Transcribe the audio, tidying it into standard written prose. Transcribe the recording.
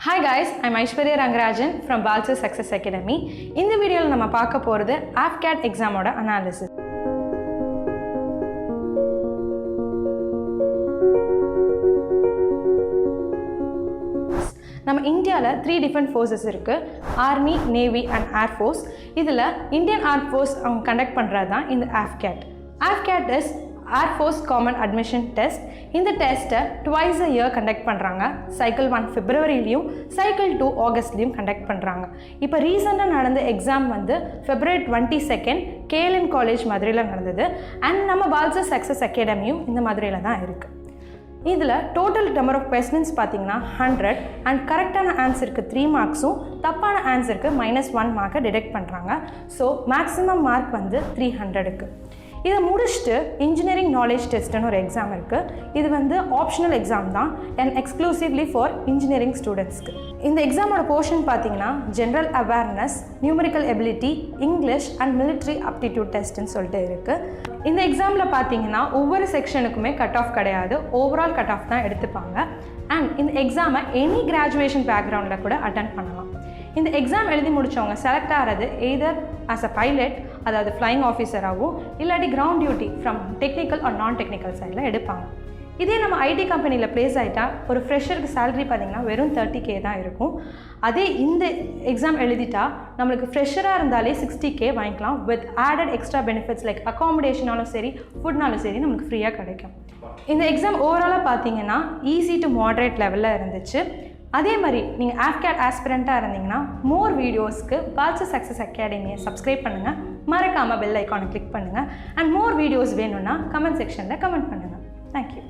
Hi guys, I'm Aishwarya Rengarajan from Balsu Success Academy. In this video, we will talk about the AFCAT exam analysis. நம்ம இந்தியால 3 different forces இருக்கு. Army, Navy and Air Force. இதுல Indian Air Force அவங்க conduct பண்றது தான் இந்த AFCAT. AFCAT is Air Force Common Admission Test. இந்த டெஸ்ட்டை twice a year கண்டக்ட் பண்ணுறாங்க. Cycle 1 February-லையும் Cycle 2 August-லையும் கண்டக்ட் பண்ணுறாங்க. இப்போ ரீசெண்டாக நடந்த எக்ஸாம் வந்து February 22 KLN காலேஜ் மதுரையில் நடந்தது. அண்ட் நம்ம பால்சு சக்ஸஸ் அகாடமியும் இந்த மதுரையில் தான் இருக்குது. இதில் டோட்டல் நம்பர் ஆஃப் கொஸ்டின்ஸ் பார்த்தீங்கன்னா 100 அண்ட் கரெக்டான ஆன்சருக்கு 3 மார்க்ஸும் தப்பான ஆன்சருக்கு -1 மார்க்கை டிடெக்ட் பண்ணுறாங்க. ஸோ மேக்ஸிமம் மார்க் வந்து 300க்கு. இதை முடிச்சுட்டு இன்ஜினியரிங் நாலேஜ் டெஸ்ட்டுன்னு ஒரு எக்ஸாம் இருக்குது. இது வந்து ஆப்ஷனல் எக்ஸாம் தான் அண்ட் எக்ஸ்க்ளூசிவ்லி ஃபார் இன்ஜினியரிங் ஸ்டூடெண்ட்ஸ்க்கு. இந்த எக்ஸாமோட போர்ஷன் பார்த்தீங்கன்னா general awareness, numerical ability, English and military aptitude டெஸ்ட்டுன்னு சொல்லிட்டு இருக்குது. இந்த எக்ஸாமில் பார்த்தீங்கன்னா ஒவ்வொரு செக்ஷனுக்குமே கட் ஆஃப் கிடையாது, ஓவரால் கட் ஆஃப் தான் எடுத்துப்பாங்க. அண்ட் இந்த எக்ஸாமை எனி கிராஜுவேஷன் பேக்ரவுண்டில் கூட அட்டென்ட் பண்ணலாம். இந்த எக்ஸாம் எழுதி முடித்தவங்க செலக்ட் ஆகிறது எய்தர் ஆஸ் அ பைலட், அதாவது ஃப்ளைங் ஆஃபீஸராகவும், இல்லாட்டி ground duty from technical or non technical சைடில் எடுப்பாங்க. இதே நம்ம ஐடி கம்பெனியில் ப்ளேஸ் ஆகிட்டா ஒரு ஃப்ரெஷருக்கு சேலரி பார்த்திங்கன்னா வெறும் 30K தான் இருக்கும். அதே இந்த எக்ஸாம் எழுதிட்டா நம்மளுக்கு ஃப்ரெஷராக இருந்தாலே 60K வாங்கிக்கலாம் with added extra benefits like அக்காமடேஷனாலும் சரி, ஃபுட்னாலும் சரி நம்மளுக்கு ஃப்ரீயாக கிடைக்கும். இந்த எக்ஸாம் ஓவராலாக பார்த்தீங்கன்னா ஈஸி டு மாடரேட் லெவலில் இருந்துச்சு. அதே மாதிரி நீங்கள் AFCAT ஆஸ்பிரண்ட்டாக இருந்தீங்கன்னா மோர் வீடியோஸ்க்கு பால்சு சக்ஸஸ் அகாடமியை சப்ஸ்கிரைப் பண்ணுங்கள், மறக்காமல் பெல் ஐக்கானை கிளிக் பண்ணுங்கள். அண்ட் மோர் வீடியோஸ் வேணும்னா கமெண்ட் செக்ஷனில் கமெண்ட் பண்ணுங்கள். தேங்க்யூ.